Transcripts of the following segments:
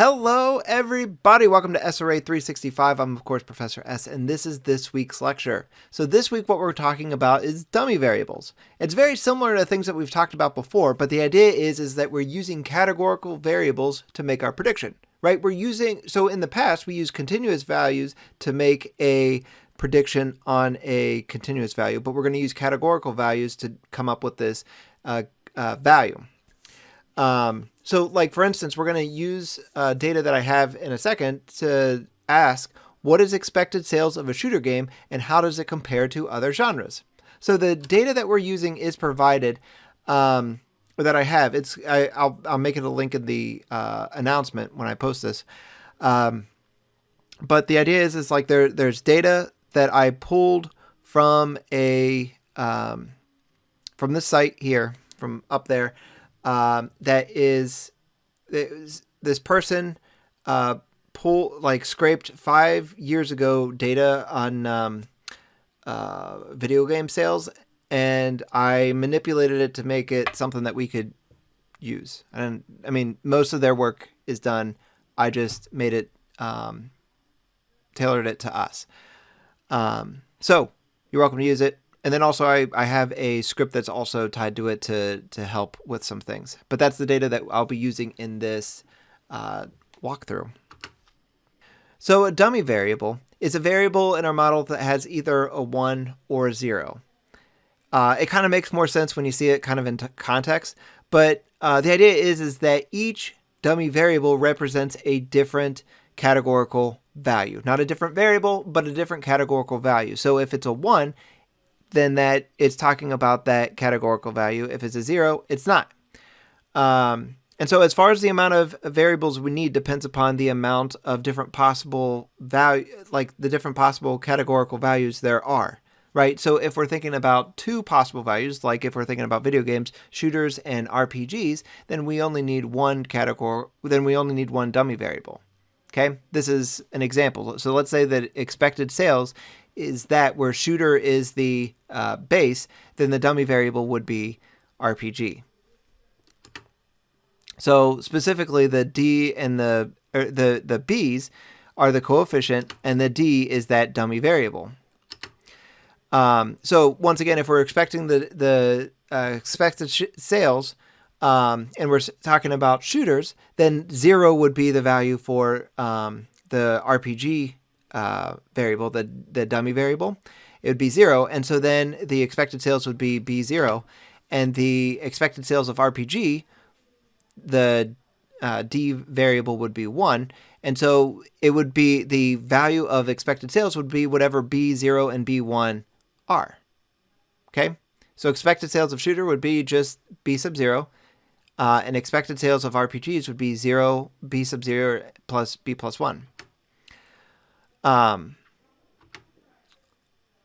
Hello, everybody. Welcome to SRA 365. I'm, of course, Professor S, and this is this week's lecture. So this week, what we're talking about is dummy variables. It's very similar to things that we've talked about before, but the idea is that we're using categorical variables to make our prediction, right? So in the past, we used continuous values to make a prediction on a continuous value, but we're going to use categorical values to come up with this value. So like, for instance, we're going to use data that I have in a second to ask, what is expected sales of a shooter game and how does it compare to other genres? So the data that we're using is provided, or that I have. I'll make it a link in the announcement when I post this. But the idea is like there's data that I pulled from from this site here, from up there. This person scraped 5 years ago data on video game sales, and I manipulated it to make it something that we could use. And I mean, most of their work is done. I just made it, tailored it to us. So you're welcome to use it. And then also I have a script that's also tied to it to help with some things. But that's the data that I'll be using in this walkthrough. So a dummy variable is a variable in our model that has either a 1 or a 0. It kind of makes more sense when you see it kind of in context. But the idea is that each dummy variable represents a different categorical value. Not a different variable, but a different categorical value. So if it's a 1, then that it's talking about that categorical value. If it's a 0, it's not. And so as far as the amount of variables we need depends upon the amount of different possible value, like the different possible categorical values there are, right? So if we're thinking about 2 possible values, like if we're thinking about video games, shooters, and RPGs, then we only need one dummy variable. Okay, this is an example. So let's say that expected sales is that where shooter is the base, then the dummy variable would be RPG. So specifically, the D and the B's are the coefficient, and the D is that dummy variable. So once again, if we're expecting the expected sales, and we're talking about shooters, then 0 would be the value for the RPG variable, the dummy variable. It would be 0, and so then the expected sales would be B0, and the expected sales of RPG, the D variable, would be 1, and so it would be the value of expected sales would be whatever B0 and B1 are. Okay, so expected sales of shooter would be just B sub 0, and expected sales of RPGs would be 0, B sub 0 plus B plus 1.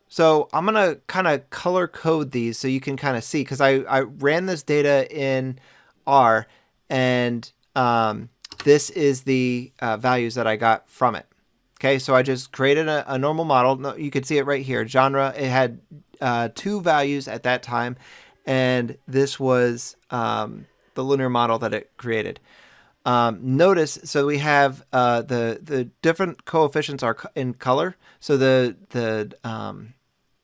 So I'm going to kind of color code these so you can kind of see, because I ran this data in R, and this is the values that I got from it. Okay, so I just created a normal model. No, you can see it right here. Genre, it had 2 values at that time, and this was the linear model that it created. Notice, so we have the different coefficients are in color. So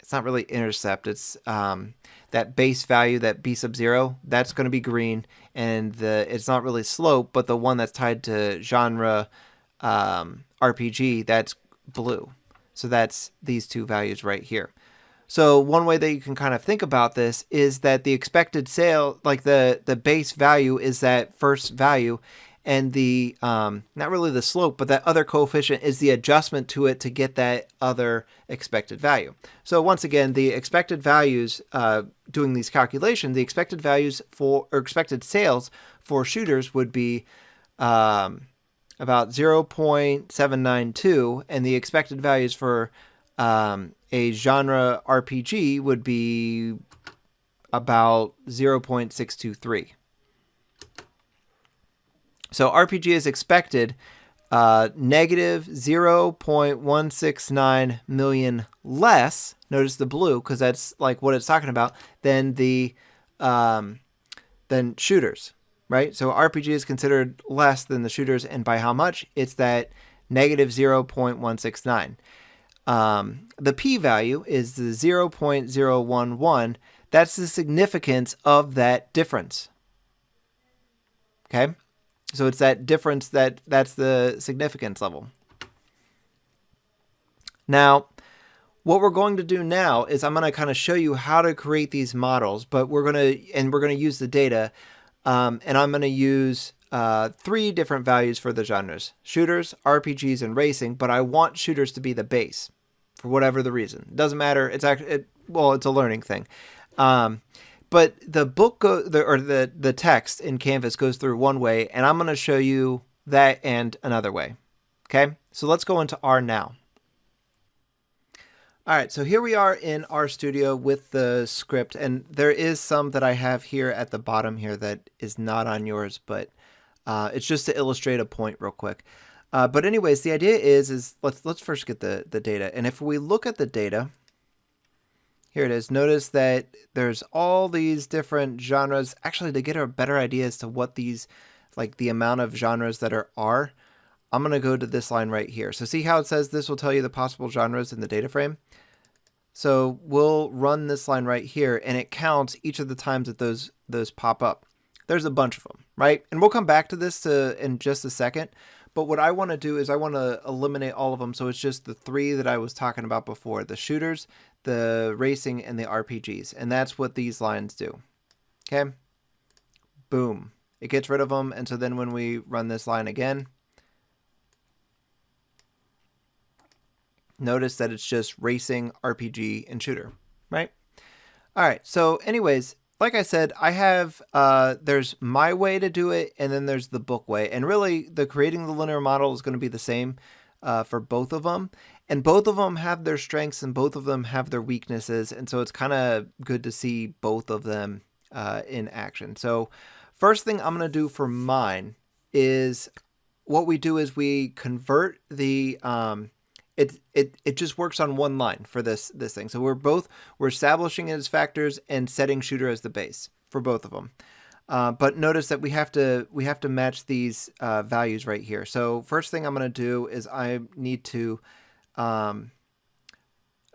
it's not really intercept. It's that base value, that B sub 0, that's going to be green, and it's not really slope, but the one that's tied to genre RPG, that's blue. So that's these 2 values right here. So one way that you can kind of think about this is that the expected sale, like the base value, is that first value, and the not really the slope, but that other coefficient is the adjustment to it to get that other expected value. So once again, the expected values, doing these calculations, the expected values or expected sales for shooters would be about 0.792, and the expected values for a genre RPG would be about 0.623. So RPG is expected negative 0.169 million less. Notice the blue, because that's like what it's talking about, than the than shooters. right? So RPG is considered less than the shooters, and by how much? It's that negative 0.169. The p-value is the 0.011. That's the significance of that difference. Okay? So it's that difference that's the significance level. Now, what we're going to do now is I'm going to kind of show you how to create these models, but we're going to use the data, and I'm going to use 3 different values for the genres: shooters, RPGs, and racing. But I want shooters to be the base, for whatever the reason. It doesn't matter. It's actually it's a learning thing. But the book the text in Canvas goes through one way, and I'm going to show you that and another way. Okay, so let's go into R now. All right, so here we are in RStudio with the script, and there is some that I have here at the bottom here that is not on yours, but it's just to illustrate a point real quick. But anyways, the idea is let's first get the data, and if we look at the data, here it is. Notice that there's all these different genres. Actually, to get a better idea as to what these, like the amount of genres that are, I'm going to go to this line right here. So see how it says this will tell you the possible genres in the data frame? So we'll run this line right here, and it counts each of the times that those pop up. There's a bunch of them, right? And we'll come back to this in just a second. But what I want to do is I want to eliminate all of them, so it's just the 3 that I was talking about before: the shooters, the racing, and the RPGs. And that's what these lines do. Okay? Boom. It gets rid of them, and so then when we run this line again, notice that it's just racing, RPG, and shooter, right? All right, so anyways, like I said, I have, there's my way to do it, and then there's the book way. And really, the creating the linear model is going to be the same for both of them. And both of them have their strengths, and both of them have their weaknesses. And so it's kind of good to see both of them in action. So first thing I'm going to do for mine is, what we do is we convert the... It just works on one line for this thing. So we're establishing it as factors and setting shooter as the base for both of them. But notice that we have to match these values right here. So first thing I'm going to do is I need to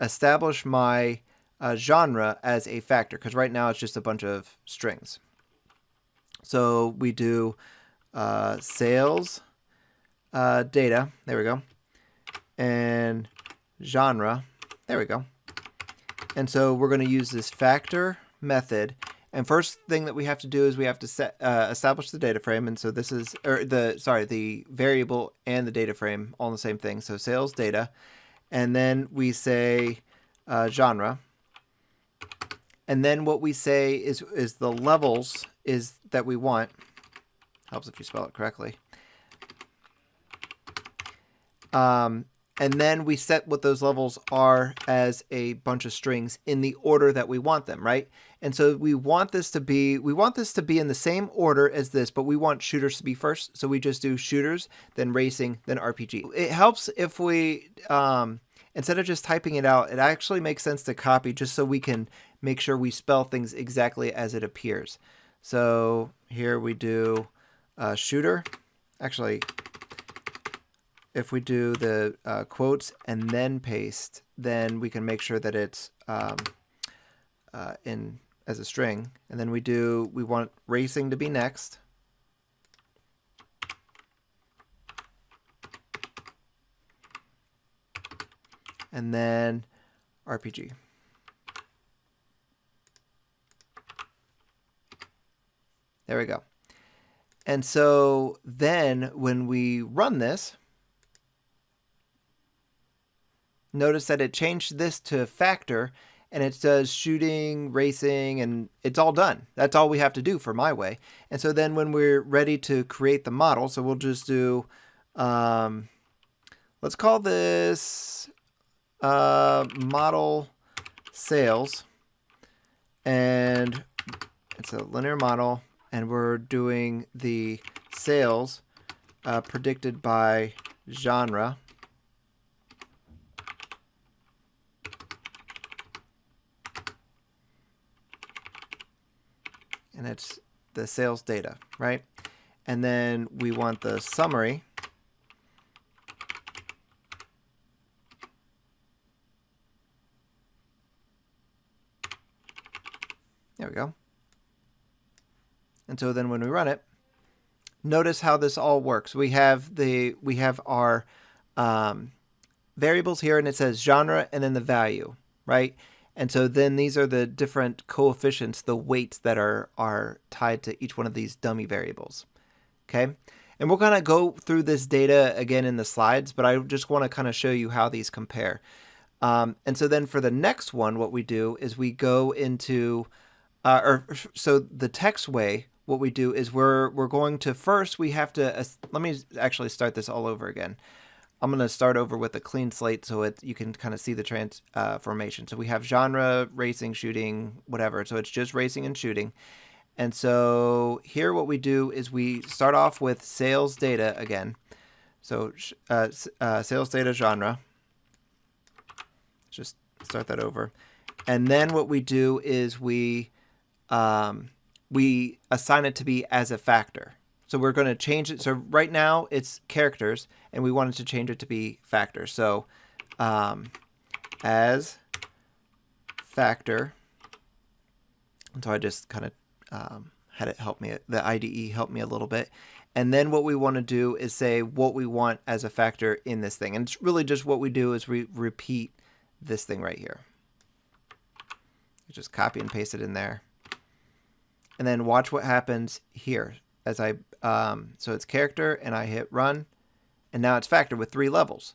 establish my genre as a factor, because right now it's just a bunch of strings. So we do sales data. There we go. And genre, there we go. And so we're going to use this factor method. And first thing that we have to do is we have to establish the data frame. And so this is, the variable and the data frame all in the same thing. So sales data, and then we say genre. And then what we say is the levels is that we want. Helps if you spell it correctly. And then we set what those levels are as a bunch of strings in the order that we want them, right? And so we want this to be in the same order as this, but we want shooters to be first. So we just do shooters, then racing, then RPG. It helps if we, instead of just typing it out, it actually makes sense to copy, just so we can make sure we spell things exactly as it appears. So here we do shooter. Actually, if we do the quotes and then paste, then we can make sure that it's in as a string. And then we want racing to be next. And then RPG. There we go. And so then when we run this, notice that it changed this to factor, and it does shooting, racing, and it's all done. That's all we have to do for my way. And so then when we're ready to create the model, so we'll just do, let's call this model sales, and it's a linear model, and we're doing the sales predicted by genre. And it's the sales data, right? And then we want the summary. There we go. And so then when we run it, notice how this all works. We have our variables here, and it says genre and then the value, right? And so then these are the different coefficients, the weights that are tied to each one of these dummy variables. Okay, and we're gonna go through this data again in the slides, but I just want to kind of show you how these compare. And so then for the next one, what we do is we go into, so the text way, what we do is we're going to first, we have to, let me actually start this all over again. I'm going to start over with a clean slate so you can kind of see the transformation. So we have genre, racing, shooting, whatever. So it's just racing and shooting. And so here what we do is we start off with sales data again. So sales data genre. Just start that over. And then what we do is we assign it to be as a factor. So we're going to change it. So right now it's characters, and we wanted to change it to be factors. So as factor. And so I just kind of had it help me, the IDE help me a little bit. And then what we want to do is say what we want as a factor in this thing. And it's really just what we do is we repeat this thing right here. Just copy and paste it in there. And then watch what happens here as I, so it's character and I hit run, and now it's factor with 3 levels.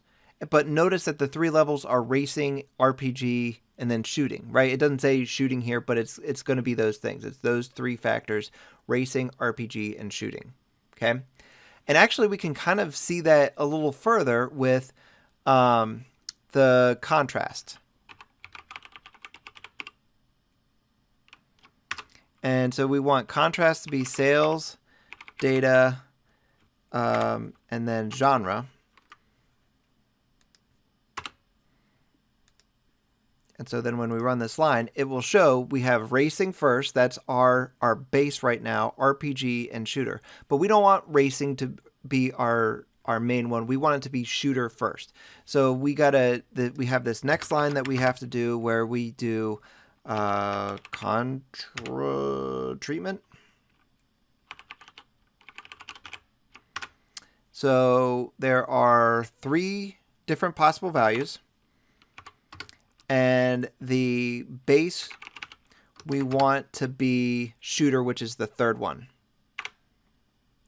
But notice that the 3 levels are racing, RPG, and then shooting, right? It doesn't say shooting here, but it's going to be those things. It's those 3 factors: racing, RPG, and shooting. Okay, and actually we can kind of see that a little further with the contrast. And so we want contrast to be sales, data, and then genre. And so then when we run this line, it will show we have racing first. That's our base right now, RPG and shooter. But we don't want racing to be our main one. We want it to be shooter first. So we have this next line that we have to do where we do contra treatment. So there are 3 different possible values. And the base we want to be shooter, which is the 3rd one.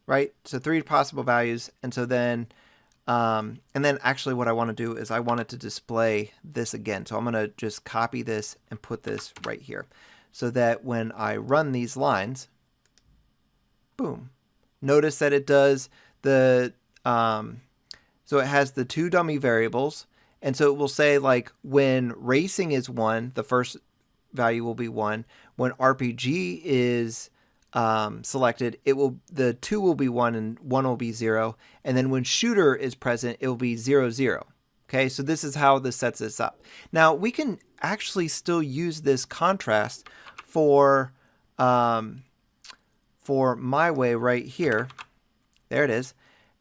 Right? So 3 possible values. And so then, and then actually what I want to do is I want it to display this again. So I'm going to just copy this and put this right here so that when I run these lines, boom, notice that it does the, so it has the 2 dummy variables. And so it will say, like, when racing is 1, the first value will be 1. When RPG is selected, the 2 will be 1 and 1 will be 0. And then when shooter is present, it will be 0, 0. Okay, so this is how this sets this up. Now we can actually still use this contrast for my way right here. There it is.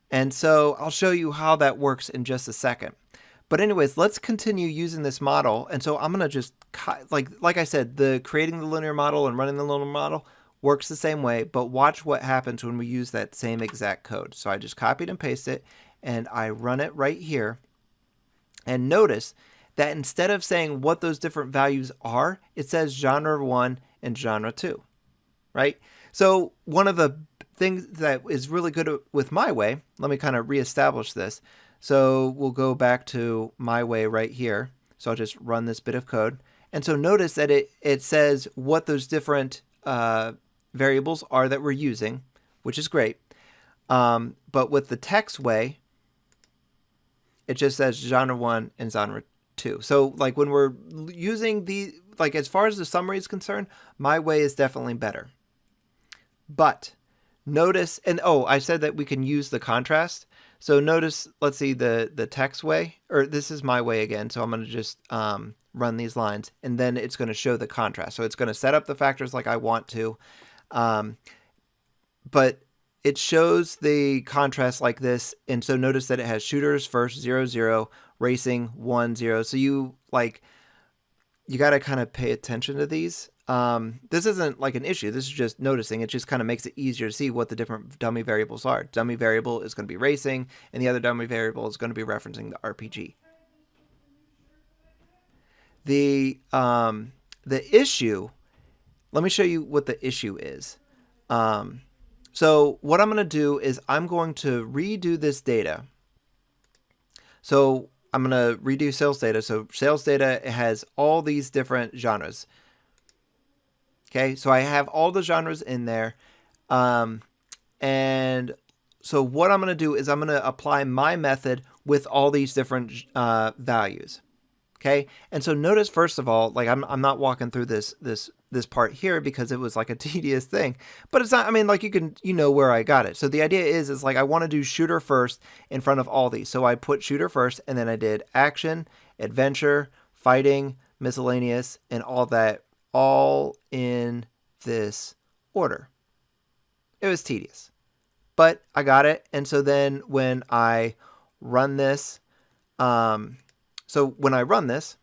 And so I'll show you how that works in just a second. But anyways, let's continue using this model. And so I'm going to just, like I said, creating the linear model and running the linear model works the same way, but watch what happens when we use that same exact code. So I just copied and pasted it, and I run it right here. And notice that instead of saying what those different values are, it says genre 1 and genre 2, right? So one of the things that is really good with my way, let me kind of reestablish this. So we'll go back to my way right here. So I'll just run this bit of code. And so notice that it says what those different variables are that we're using, which is great. But with the text way, it just says genre 1 and genre 2. So like when we're using like as far as the summary is concerned, my way is definitely better. But notice, and I said that we can use the contrast. So notice, let's see the text way, or this is my way again. So I'm going to just run these lines, and then it's going to show the contrast. So it's going to set up the factors like I want to. but it shows the contrast like this. And so notice that it has shooters first 0 0, racing 1 0. So you got to kind of pay attention to these. This isn't like an issue. This is just noticing. It just kind of makes it easier to see what the different dummy variables are. Dummy variable is going to be racing, and the other dummy variable is going to be referencing the RPG. The issue, let me show you what the issue is. So what I'm going to do is I'm going to redo this data. So I'm going to redo sales data. So sales data has all these different genres. Okay, so I have all the genres in there. And so what I'm going to do is I'm going to apply my method with all these different values. Okay, and so notice first of all, like I'm not walking through this part here because it was like a tedious thing, but it's not. I mean, like you know where I got it. So the idea is like I want to do shooter first in front of all these. So I put shooter first, and then I did action, adventure, fighting, miscellaneous, and all that, all in this order. It was tedious, but I got it. And so then when I run this, so when I run this,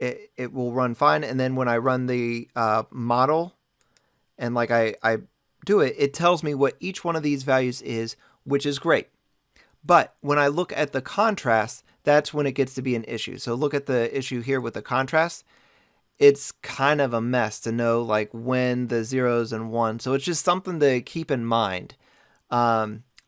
it will run fine. And then when I run the model and like I do it, it tells me what each one of these values is, which is great. But when I look at the contrast, that's when it gets to be an issue. So look at the issue here with the contrast. It's kind of a mess to know like when the zeros and ones. So it's just something to keep in mind,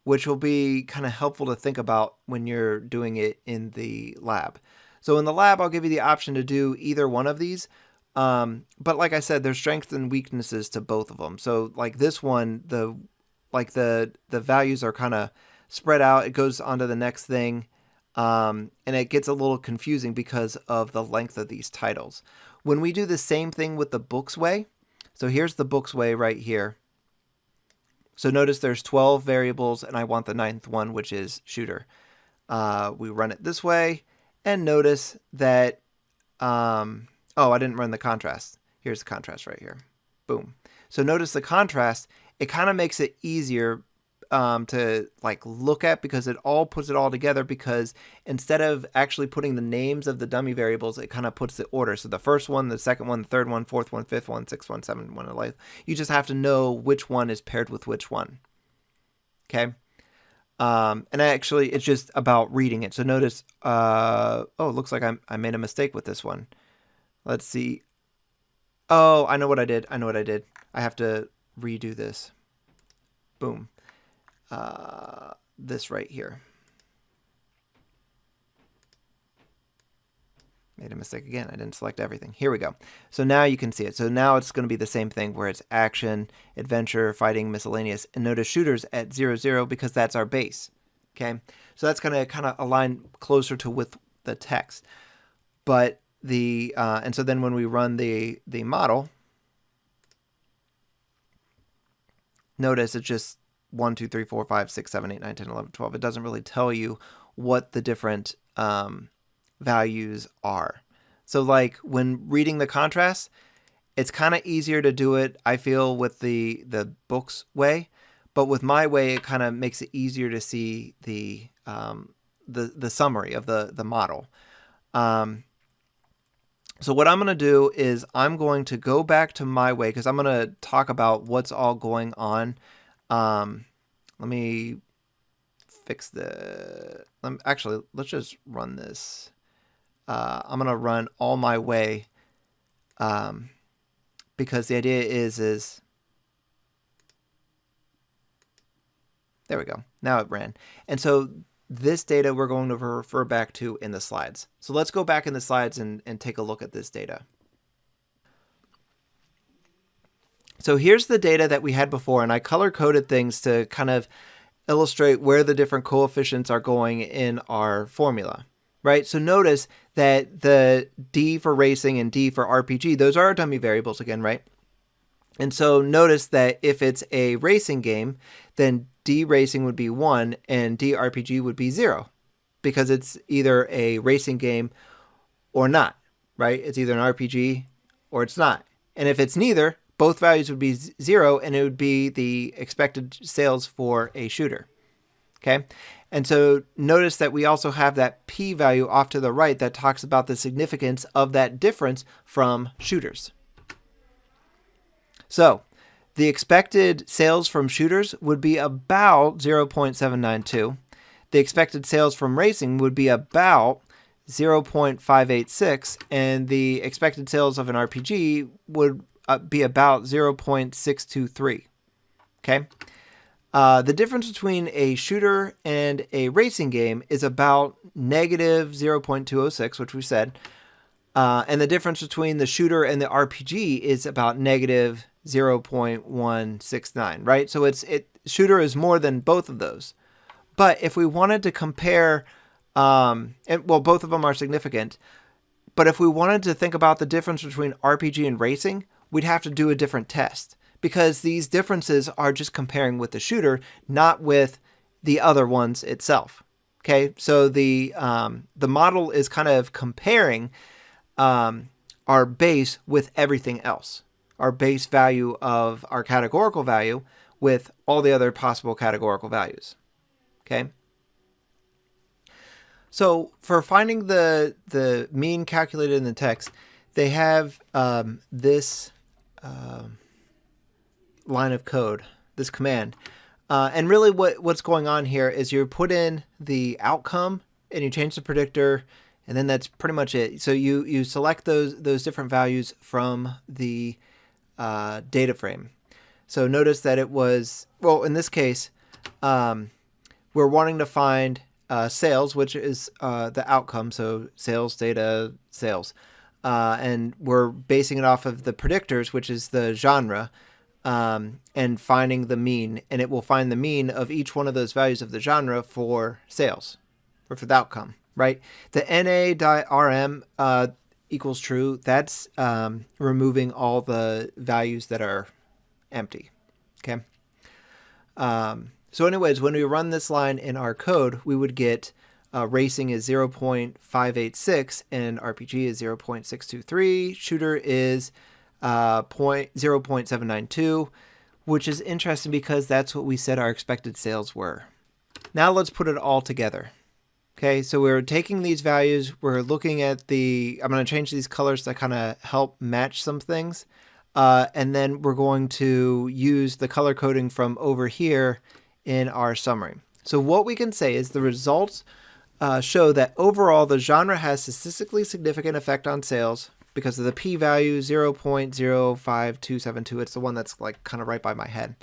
which will be kind of helpful to think about when you're doing it in the lab. So in the lab, I'll give you the option to do either one of these. But like I said, there's strengths and weaknesses to both of them. So like this one, the values are kind of spread out. It goes on to the next thing. And it gets a little confusing because of the length of these titles. When we do the same thing with the books way, so here's the books way right here. So notice there's 12 variables, and I want the 9th one, which is shooter. We run it this way, and notice that, I didn't run the contrast. Here's the contrast right here. Boom. So notice the contrast, it kind of makes it easier to like look at because it all puts it all together, because instead of actually putting the names of the dummy variables, it kind of puts the order. So the first one, the second one, the third one, fourth one, fifth one, sixth one, seventh one, like you just have to know which one is paired with which one. Okay. And actually it's just about reading it. So notice, it looks like I made a mistake with this one. Let's see. Oh, I know what I did. I have to redo this. Boom. This right here. Made a mistake again. I didn't select everything. Here we go. So now you can see it. So now it's going to be the same thing where it's action, adventure, fighting, miscellaneous, and notice shooters at 0, 0 because that's our base. Okay. So that's going to kind of align closer to with the text. But and so then when we run the model, notice it's just 1, 2, 3, 4, 5, 6, 7, 8, 9, 10, 11, 12. It doesn't really tell you what the different values are. So like when reading the contrast, it's kind of easier to do it, I feel, with the books way, but with my way, it kind of makes it easier to see the summary of the model. So what I'm going to do is I'm going to go back to my way because I'm going to talk about what's all going on. Let me fix actually, let's just run this. I'm going to run all my way because the idea is there we go. Now it ran. And so this data we're going to refer back to in the slides. So let's go back in the slides and take a look at this data. So here's the data that we had before, and I color-coded things to kind of illustrate where the different coefficients are going in our formula, right? So notice that the D for racing and D for RPG, those are our dummy variables again, right? And so notice that if it's a racing game, then D racing would be 1 and D RPG would be 0 because it's either a racing game or not, right? It's either an RPG or it's not. And if it's neither, both values would be 0, and it would be the expected sales for a shooter. Okay, and so notice that we also have that p-value off to the right that talks about the significance of that difference from shooters. So the expected sales from shooters would be about 0.792. The expected sales from racing would be about 0.586, and the expected sales of an RPG would be about 0.623. Okay. The difference between a shooter and a racing game is about negative 0.206, which we said. And the difference between the shooter and the RPG is about negative 0.169, right? So shooter is more than both of those. But if we wanted to compare, both of them are significant. But if we wanted to think about the difference between RPG and racing, we'd have to do a different test, because these differences are just comparing with the shooter, not with the other ones itself. Okay, so the model is kind of comparing our base with everything else, our base value of our categorical value with all the other possible categorical values. Okay. So for finding the mean calculated in the text, they have this line of code, this command. And really what's going on here is you put in the outcome and you change the predictor, and then that's pretty much it. So you select those different values from the data frame. So notice that it was, well, in this case, we're wanting to find sales, which is the outcome. So sales, data, sales. And we're basing it off of the predictors, which is the genre, and finding the mean. And it will find the mean of each one of those values of the genre for sales, or for the outcome, right? The NA.rm equals true. That's removing all the values that are empty. Okay. So anyways, when we run this line in our code, we would get racing is 0.586 and RPG is 0.623. Shooter is 0.792, which is interesting because that's what we said our expected sales were. Now let's put it all together. Okay, so we're taking these values, we're looking at I'm going to change these colors to kind of help match some things. And then we're going to use the color coding from over here in our summary. So what we can say is the results show that overall the genre has statistically significant effect on sales because of the p-value 0.05272. It's the one that's like kind of right by my head.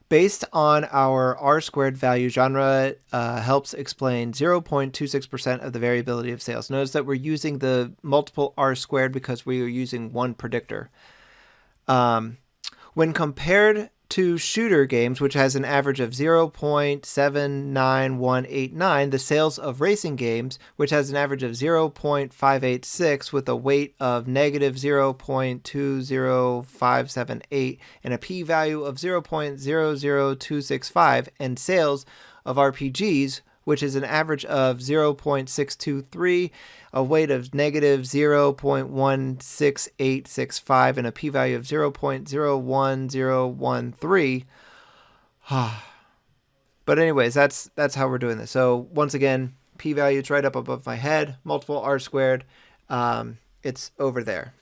Based on our R-squared value, genre helps explain 0.26% of the variability of sales. Notice that we're using the multiple R-squared because we are using one predictor. When compared to shooter games, which has an average of 0.79189, the sales of racing games, which has an average of 0.586 with a weight of negative 0.20578 and a p-value of 0.00265, and sales of RPGs, which is an average of 0.623, a weight of negative 0.16865, and a p-value of 0.01013. But anyways, that's how we're doing this. So once again, p-value is right up above my head, multiple R-squared. It's over there.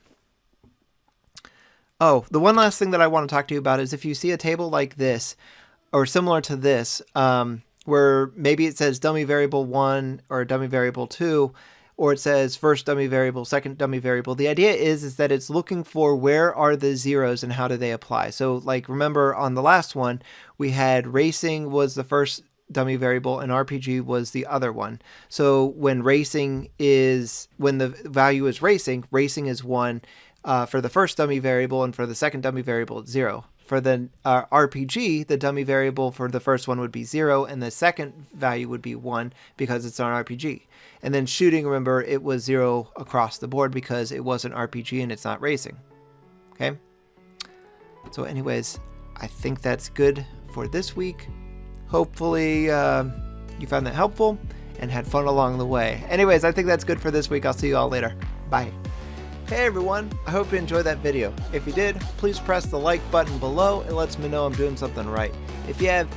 Oh, the one last thing that I want to talk to you about is if you see a table like this, or similar to this, where maybe it says dummy variable 1 or dummy variable 2, or it says first dummy variable, second dummy variable. The idea is that it's looking for where are the zeros and how do they apply. So like remember on the last one, we had racing was the first dummy variable and RPG was the other one. So when the value is racing is 1 for the first dummy variable, and for the second dummy variable it's 0. For the RPG, the dummy variable for the first one would be 0, and the second value would be 1 because it's an RPG. And then shooting, remember, it was 0 across the board because it was an RPG and it's not racing. Okay? So anyways, I think that's good for this week. Hopefully you found that helpful and had fun along the way. Anyways, I think that's good for this week. I'll see you all later. Bye. Hey everyone, I hope you enjoyed that video. If you did, please press the like button below. It lets me know I'm doing something right. If you have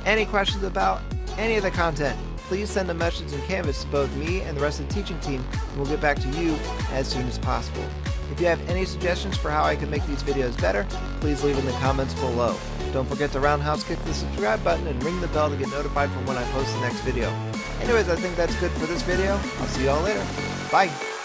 any questions about any of the content, please send a message in Canvas to both me and the rest of the teaching team, and we'll get back to you as soon as possible. If you have any suggestions for how I can make these videos better, please leave in the comments below. Don't forget to roundhouse kick the subscribe button and ring the bell to get notified from when I post the next video. Anyways, I think that's good for this video. I'll see y'all later. Bye!